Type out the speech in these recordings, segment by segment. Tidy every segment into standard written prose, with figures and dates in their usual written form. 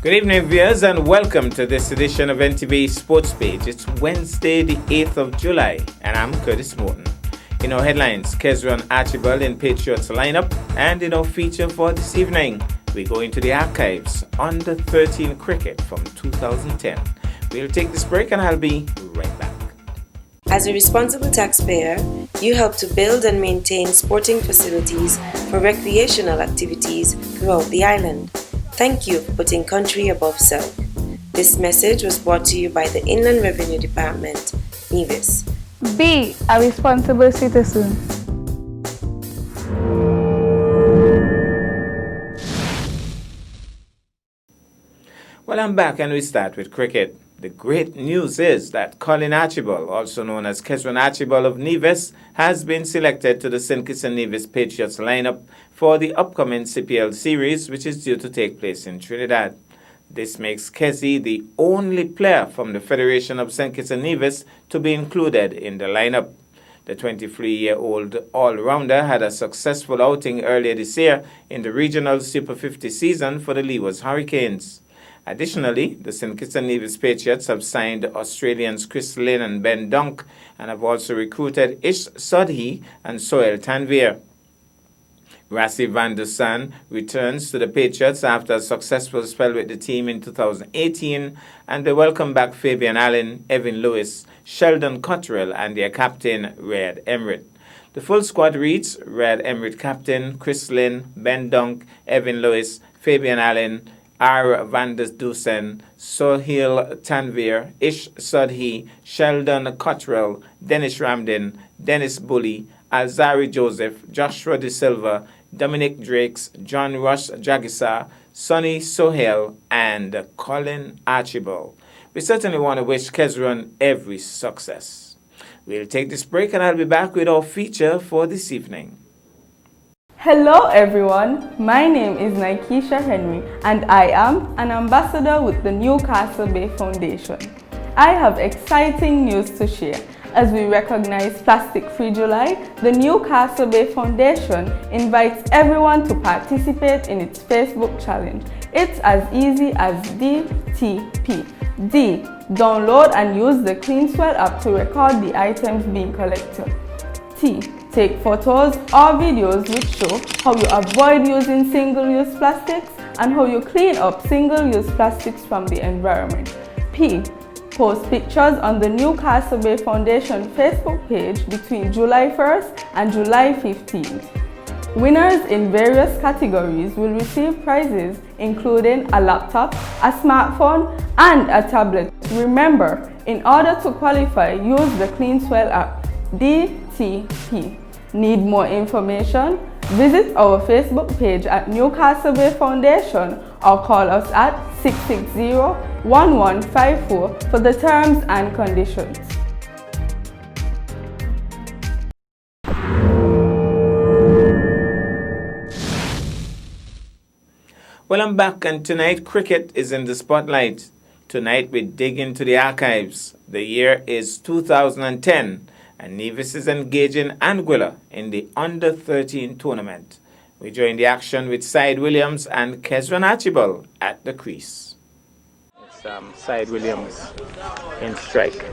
Good evening, viewers, and welcome to this edition of NTV Sports Page. It's Wednesday, the 8th of July, and I'm Curtis Morton. In our headlines, Kezron Archibald in Patriots lineup, and in our feature for this evening, we go into the archives under 13 cricket from 2010. We'll take this break, and I'll be right back. As a responsible taxpayer, you help to build and maintain sporting facilities for recreational activities throughout the island. Thank you for putting country above self. This message was brought to you by the Inland Revenue Department, Nevis. Be a responsible citizen. Well, I'm back and we start with cricket. The great news is that Colin Archibald, also known as Kezron Archibald of Nevis, has been selected to the St. Kitts and Nevis Patriots lineup for the upcoming CPL series, which is due to take place in Trinidad. This makes Kezzy the only player from the Federation of St. Kitts and Nevis to be included in the lineup. The 23-year-old all-rounder had a successful outing earlier this year in the regional Super 50 season for the Leeward Hurricanes. Additionally, the St. Kitts and Nevis Patriots have signed Australians Chris Lynn and Ben Dunk and have also recruited Ish Sodhi and Sohail Tanvir. Rassi van der San returns to the Patriots after a successful spell with the team in 2018, and they welcome back Fabian Allen, Evan Lewis, Sheldon Cottrell, and their captain, Red Emrit. The full squad reads Red Emrit captain, Chris Lynn, Ben Dunk, Evan Lewis, Fabian Allen, R. van der Dusen, Sohail Tanvir, Ish Sodhi, Sheldon Cottrell, Dennis Ramden, Dennis Bully, Alzari Joseph, Joshua De Silva, Dominic Drakes, John Rush Jagisa, Sonny Sohail, and Colin Archibald. We certainly want to wish Kezron every success. We'll take this break and I'll be back with our feature for this evening. Hello everyone, my name is Nikesha Henry and I am an ambassador with the Newcastle Bay Foundation. I have exciting news to share. As we recognize Plastic Free July, the Newcastle Bay Foundation invites everyone to participate in its Facebook challenge. It's as easy as DTP. D. Download and use the CleanSwell app to record the items being collected. T. Take photos or videos which show how you avoid using single-use plastics and how you clean up single-use plastics from the environment. P. Post pictures on the Newcastle Bay Foundation Facebook page between July 1st and July 15th. Winners in various categories will receive prizes including a laptop, a smartphone, and a tablet. Remember, in order to qualify, use the CleanSwell app. DTP. Need more information? Visit our Facebook page at Newcastle Bay Foundation or call us at 660-1154 for the terms and conditions. Well, I'm back, and tonight cricket is in the spotlight. Tonight we dig into the archives. The year is 2010. And Nevis is engaging Anguilla in the Under-13 tournament. We join the action with Syed Williams and Kezron Archibald at the crease. It's Syed Williams in strike.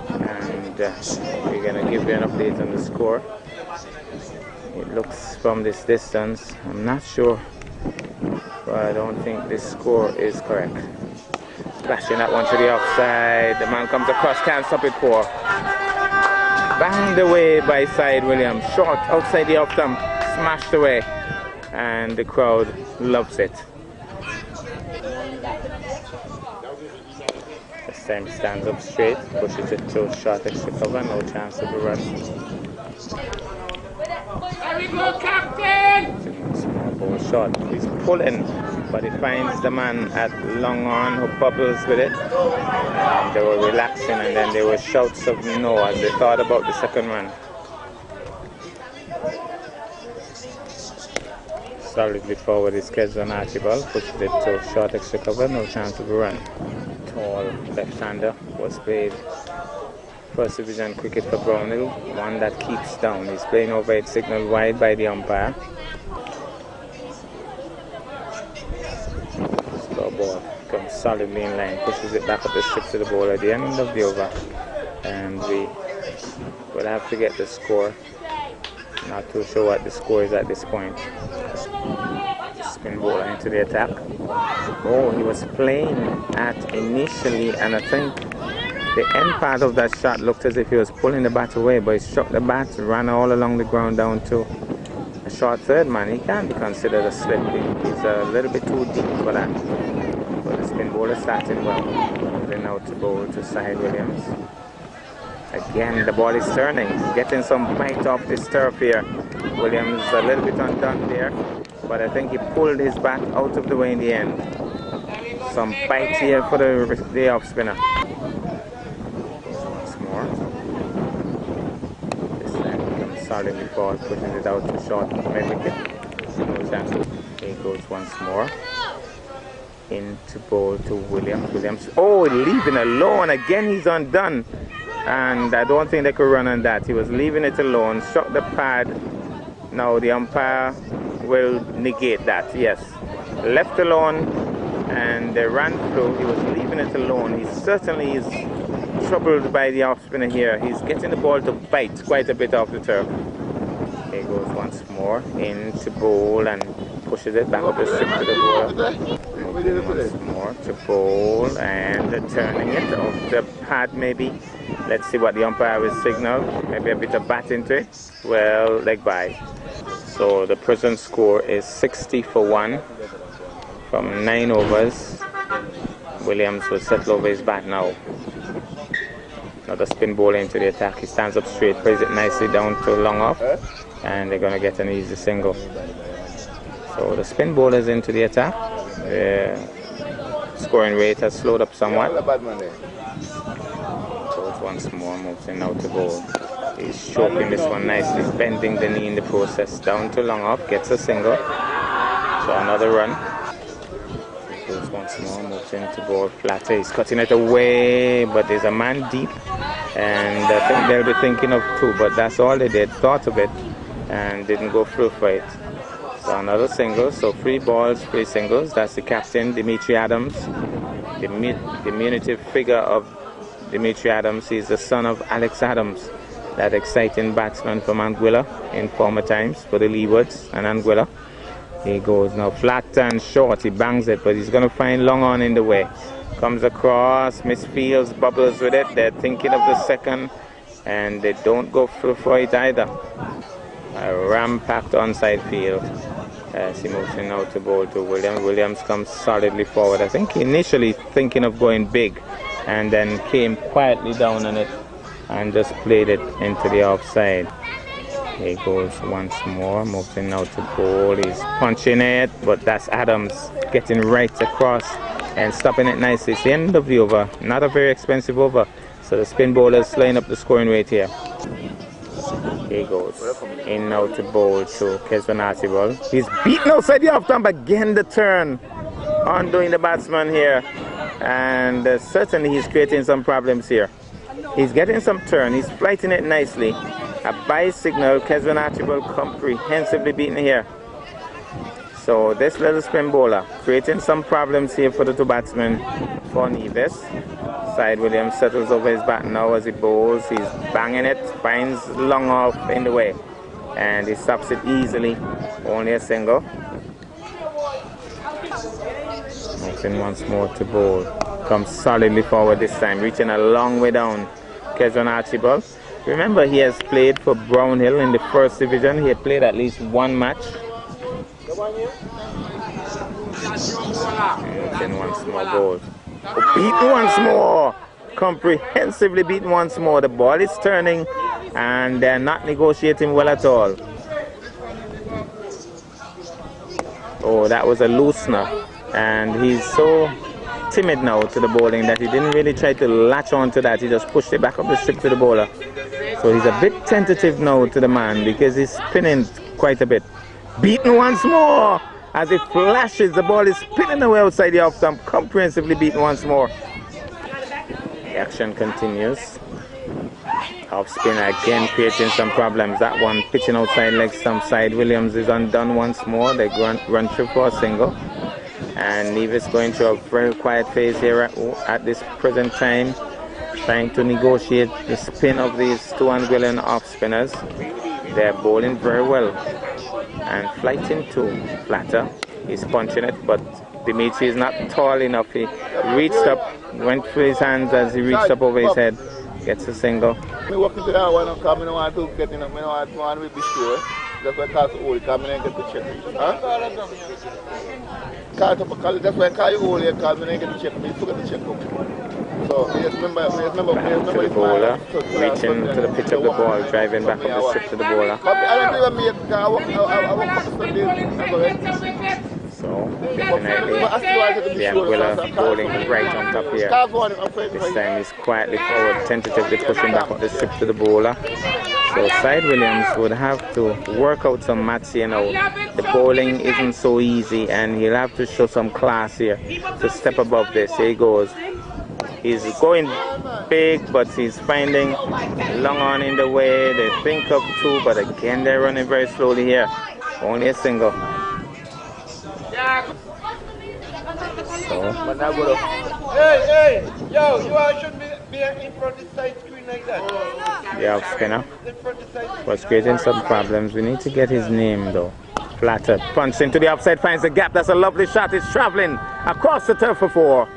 And we're going to give you an update on the score. It looks from this distance, I'm not sure, but I don't think this score is correct. Flashing that one to the offside. The man comes across, can't stop it for. Banged away by Syed Williams. Short outside the off stump, smashed away. And the crowd loves it. This time stands up straight, pushes it to short extra cover, no chance of a run. There we go, Captain! Small ball shot. He's pulling, but he finds the man at long on who bubbles with it. And they were relaxing, and then there were shouts of no as they thought about the second run. Solidly forward is Kezron Archibald, pushes it to short extra cover, no chance of a run. Tall left-hander was played First Division cricket for Brownhill, one that keeps down. He's playing over it, signaled wide by the umpire. solidly in line, pushes it back up the strip to the ball at the end of the over, and we will have to get the score. Not too sure what the score is at this point. Spin bowler into the attack. Oh, he was playing at initially, and I think the end part of that shot looked as if he was pulling the bat away, but he struck the bat, ran all along the ground down to a short third man. He can't be considered a slip. He's a little bit too deep for that. But the spin bowler started well. Moving out to bowl to Sahid Williams. Again, the ball is turning, getting some bite off this turf here. Williams a little bit undone there, but I think he pulled his bat out of the way in the end. Some bite here for the off spinner. Once more. This time he comes solidly forward, pushing it out to short mid wicket. No chance. He goes once more. Into bowl to Williams. Williams, oh, leaving alone. Again, he's undone. And I don't think they could run on that. He was leaving it alone, struck the pad. Now the umpire will negate that, yes. Left alone, and they ran through. He was leaving it alone. He certainly is troubled by the off spinner here. He's getting the ball to bite quite a bit off the turf. He goes once more into bowl and pushes it back up the strip to the bowler. Once more to bowl and turning it off the pad maybe. Let's see what the umpire will signal. Maybe a bit of bat into it. Well, leg by. So the present score is 60 for 1 from 9 overs. Williams will settle over his bat now. Another spin bowler into the attack. He stands up straight, plays it nicely down to long off, and they're going to get an easy single. So the spin bowlers into the attack. The scoring rate has slowed up somewhat. Goes once more, moves in now to bowl. He's choking this one nicely, bending the knee in the process. Down to long off, gets a single. So another run. Goes once more, moves into bowl flatter. He's cutting it away, but there's a man deep. And I think they'll be thinking of 2, but that's all they did. Thought of it and didn't go through for it. So another single, so 3 balls, 3 singles. That's the captain, Dimitri Adams, the diminutive figure of Dimitri Adams. He's the son of Alex Adams, that exciting batsman from Anguilla in former times for the Leewards and Anguilla. He goes now flat and short, he bangs it, but he's going to find long on in the way. Comes across, misfields, bubbles with it. They're thinking of the second, and they don't go through for it either. A ram-packed onside field as he moves in now to bowl to Williams. Williams comes solidly forward. I think initially thinking of going big, and then came quietly down on it and just played it into the offside. He goes once more, moves in now to bowl. He's punching it, but that's Adams getting right across and stopping it nicely. It's the end of the over, not a very expensive over. So the spin bowlers slowing up the scoring rate here. He goes in now to bowl to Kezban Archibald. He's beaten outside the off stump. Again the turn, undoing the batsman here. And certainly he's creating some problems here. He's getting some turn, he's flighting it nicely. A bye signal, Kezban Archibald comprehensively beaten here. So this little spin bowler creating some problems here for the 2 batsmen for Nevis. Sahid Williams settles over his bat now as he bowls. He's banging it, finds long off in the way, and he stops it easily. Only a single. Moves in once more to bowl. Comes solidly forward this time, reaching a long way down. Kezban Archibald. Remember, he has played for Brownhill in the 1st division. He had played at least 1 match. And once more goal. Beaten once more. Comprehensively beaten once more. The ball is turning and they're not negotiating well at all. Oh, that was a loosener. And he's so timid now to the bowling that he didn't really try to latch on to that. He just pushed it back up the strip to the bowler. So he's a bit tentative now to the man because he's spinning quite a bit. Beaten once more as it flashes. The ball is spinning away outside the off stump. Comprehensively beaten once more. The action continues. Off spinner again creating some problems. That one pitching outside leg stump side. Williams is undone once more. They run through for a single. And Nevis going through a very quiet phase here at this present time, trying to negotiate the spin of these two Anguillan off spinners. They're bowling very well. And flighting to flatter. He's punching it, but Dimitri is not tall enough. He reached up, went for his hands as he reached up over his head. Gets a single. I walk into that one and come, I don't want to get in, I don't want to be sure. That's why I call you Oli, come in and get the check. Huh? That's why I call you Oli, I call me and get the check. You forget the check. So, just remember back to the bowler, reaching to the pitch of the ball, driving back up the strip to the bowler. I don't even make, I walk up the step. So, definitely, the Anguilla bowling right on top here. This time he's quietly forward, tentatively pushing back up the strip to the bowler. So, Side Williams would have to work out some maths here now. The bowling isn't so easy, and he'll have to show some class here to step above this. Here he goes. He's going big, but he's finding long on in the way. They think of two, but again, they're running very slowly here. Only a single. So, hey, yo, you all shouldn't be in front of the side screen like that. the off spinner was creating some problems. We need to get his name though. Flatter, punch into the outside, finds the gap. That's a lovely shot. It's traveling across the turf for 4.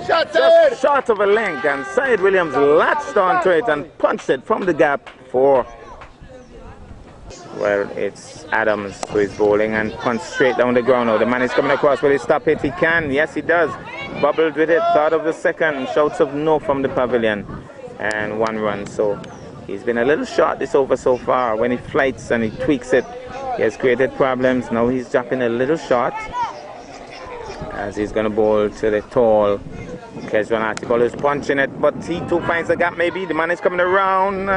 Just short of a length, and Side Williams latched onto it and punched it from the gap 4. Well, it's Adams who is bowling and punched straight down the ground now. The man is coming across. Will he stop it? He can. Yes, he does. Bubbled with it. Third of the second. Shouts of no from the pavilion. And 1 run. So he's been a little short this over so far. When he flights and he tweaks it, he has created problems. Now he's dropping a little short as he's going to bowl to the tall. Kezran Archibald is punching it, but he too finds the gap maybe. The man is coming around.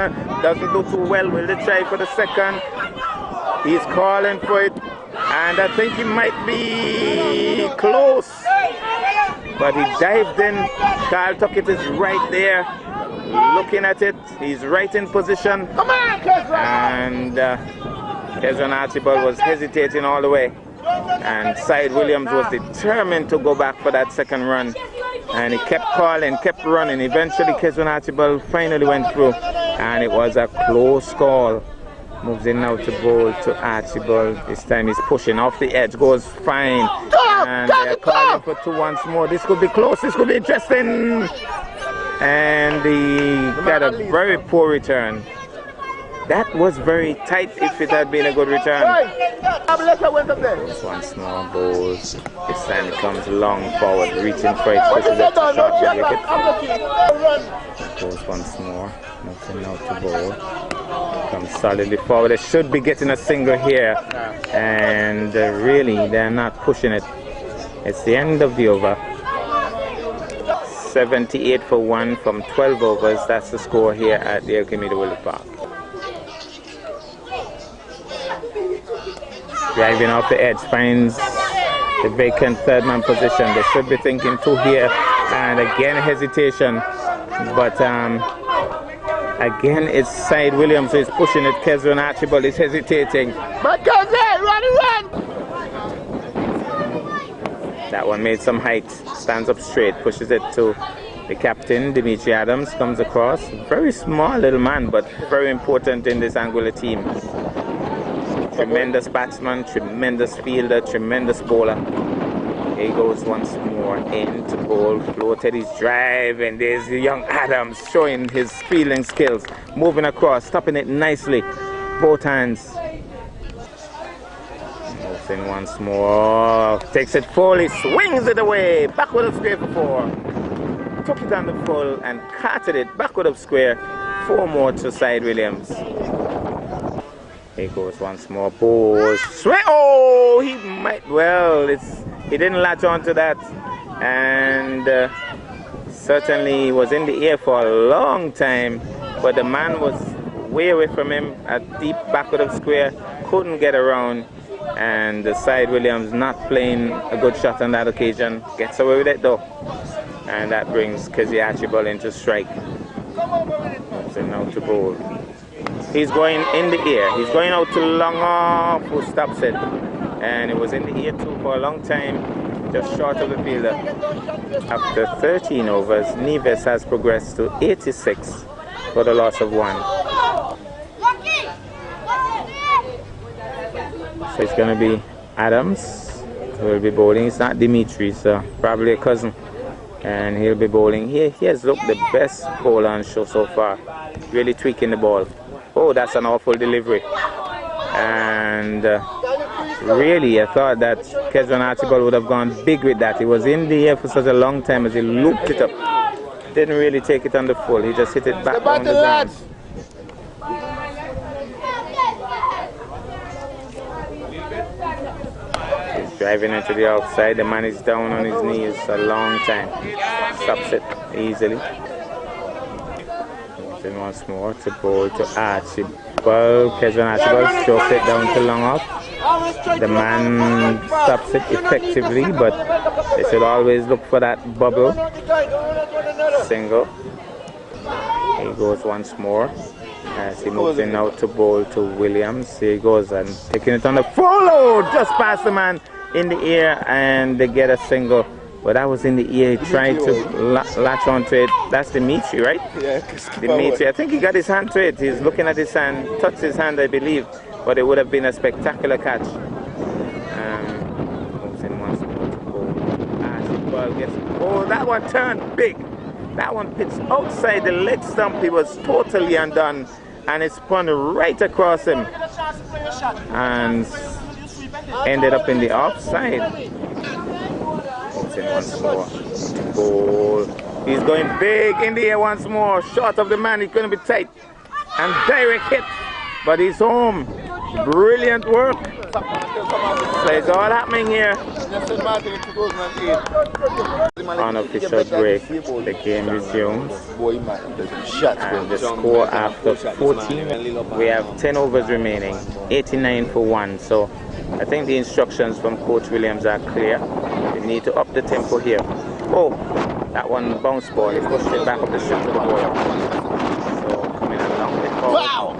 Doesn't do too well. Will they try for the second? He's calling for it. And I think he might be close. But he dived in. Kyle Tuckett is right there. Looking at it. He's right in position. Come on, Kezran! And Kezran Archibald was hesitating all the way. And Side Williams was determined to go back for that second run. And he kept calling, kept running. Eventually, Kezran Archibald finally went through. And it was a close call. Moves in now to bowl to Archibald. This time he's pushing off the edge. Goes fine. And they're calling for 2 once more. This could be close. This could be interesting. And he got a very poor return. That was very tight if it had been a good return. This once more bowls. This time it comes long forward, reaching for it. Pushes it to short wicket. Goes once more. Nothing now to bowl. Comes solidly forward. They should be getting a single here. And really, they're not pushing it. It's the end of the over. 78 for 1 from 12 overs. That's the score here at the Archimede Willie Park. Driving off the edge, finds the vacant third man position. They should be thinking 2 here, and again hesitation. But again it's Side Williams who is pushing it. Kezran Archibald is hesitating. But Kezran, run! That one made some height. Stands up straight, pushes it to the captain, Dimitri Adams, comes across. Very small little man, but very important in this Anguilla team. Tremendous batsman, tremendous fielder, tremendous bowler. Here he goes once more in to bowl. Floated his drive, and there's the young Adams showing his fielding skills. Moving across, stopping it nicely. Both hands. Moves in once more. Takes it fully, swings it away. Backward of square for 4. Took it on the full and carted it backward of square. 4 more to Side Williams. He goes once more, balls, swing. Oh, he might, well, he didn't latch on to that. And certainly was in the air for a long time, but the man was way away from him at deep backward of square, couldn't get around. And the Side Williams not playing a good shot on that occasion, gets away with it though. And that brings Kezzy Archibald into strike. So now to bowl. He's going in the air. He's going out to long off, who stops it. And it was in the air too for a long time. just short of the fielder. After 13 overs, Neves has progressed to 86 for the loss of 1. So it's going to be Adams who will be bowling. It's not Dimitri, so probably a cousin. And he'll be bowling. He has looked the best bowler on show so far. Really tweaking the ball. Oh, that's an awful delivery. And really, I thought that Kezran Archibald would have gone big with that. He was in the air for such a long time as he looped it up. Didn't really take it on the full. He just hit it back on the ground. He's driving into the outside. The man is down on his knees a long time. Stops it easily. Then once more to bowl to Archibald. Kezran Archibald strokes it down to long off. The man stops it effectively, but they should always look for that bubble. Single. He goes once more as he moves in now to bowl to Williams. Here he goes and taking it on the full load, just past the man in the air, and they get a single. But that was in the air. He tried to latch onto it. That's Dimitri, right? Yeah, Dimitri. I think he got his hand to it. He's looking at his hand, touched his hand, I believe. But it would have been a spectacular catch. Moves in once more to bowl. Archibald gets. Oh, that one turned big. That one pitched outside the leg stump. He was totally undone, and it spun right across him and ended up in the offside. In once more to bowl. He's going big in the air once more. Short of the man. He's going to be tight and direct hit, but he's home. Brilliant work. So it's all happening here. Unofficial break. The game resumes. And the score after 14. We have 10 overs remaining. 89 for 1. So I think the instructions from Coach Williams are clear. We need to up the tempo here. Oh, that one bounce ball. He pushed it back up the strip to the ball. So coming along the ball.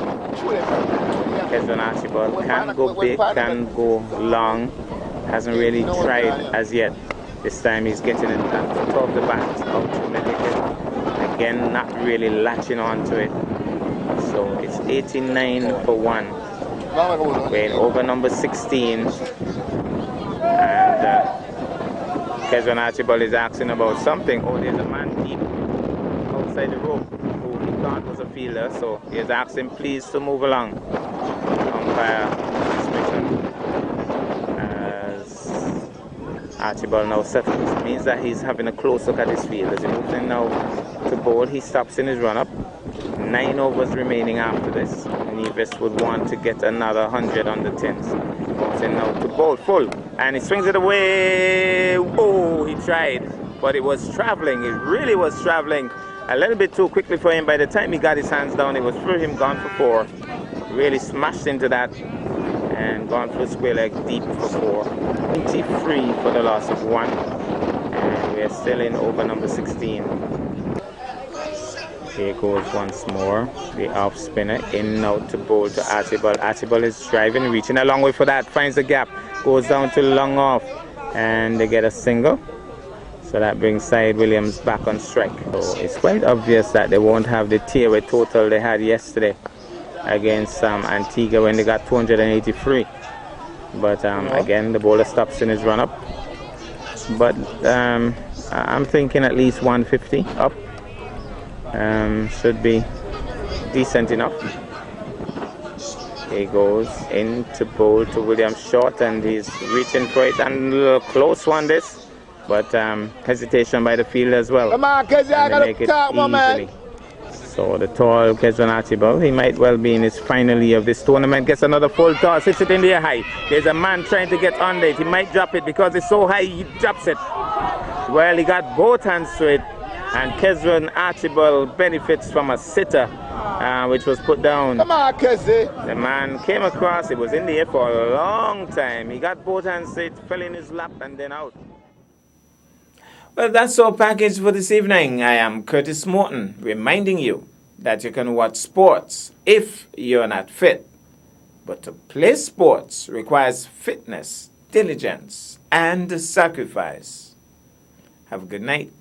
Kezran Archibald can go big, can go long. Hasn't really tried as yet. This time he's getting it at the top of the bat, out to Medicaid. Again, not really latching onto it. So it's 89 for 1. We're in over number 16. And Kezran Archibald is asking about something. Oh, there's a man deep outside the rope who he thought was a fielder, so he's asking please to move along. Umpire transmission as Archibald now settles. It means that he's having a close look at his field. As he moves in now to bowl, he stops in his run-up. 9 overs remaining after this. Neves would want to get another 100 on the 10s. Moves in now to bowl full, and he swings it away. Oh, he tried, but it was traveling. It really was traveling a little bit too quickly for him. By the time he got his hands down, it was through him, gone for 4. Really smashed into that and gone through square leg deep for 4. 23 for the loss of 1. And we are still in over number 16. Here goes once more. The off spinner in now to bowl to Archibald. Archibald is driving, reaching a long way for that. Finds the gap, goes down to long off, and they get a single. So that brings Syed Williams back on strike. So it's quite obvious that they won't have the tier total they had yesterday against Antigua when they got 283. But again, the bowler stops in his run up. But I'm thinking at least 150 up. Should be decent enough. He goes in to bowl to Williams short, and he's reaching for it, and a little close one this, but hesitation by the fielder as well. Come on, Kezzy, I gotta make it talk, my man. So the tall Kezran Archibald, he might well be in his final year of this tournament, gets another full toss, hits it in the air high. There's a man trying to get under it. He might drop it because it's so high, he drops it. Well, he got both hands to it. And Kezran Archibald benefits from a sitter, which was put down. Come on, Kezzy. The man came across, it was in the air for a long time. He got both hands to it, fell in his lap, and then out. Well, that's our package for this evening. I am Curtis Morton, reminding you that you can watch sports if you're not fit. But to play sports requires fitness diligence, and sacrifice. Have a good night.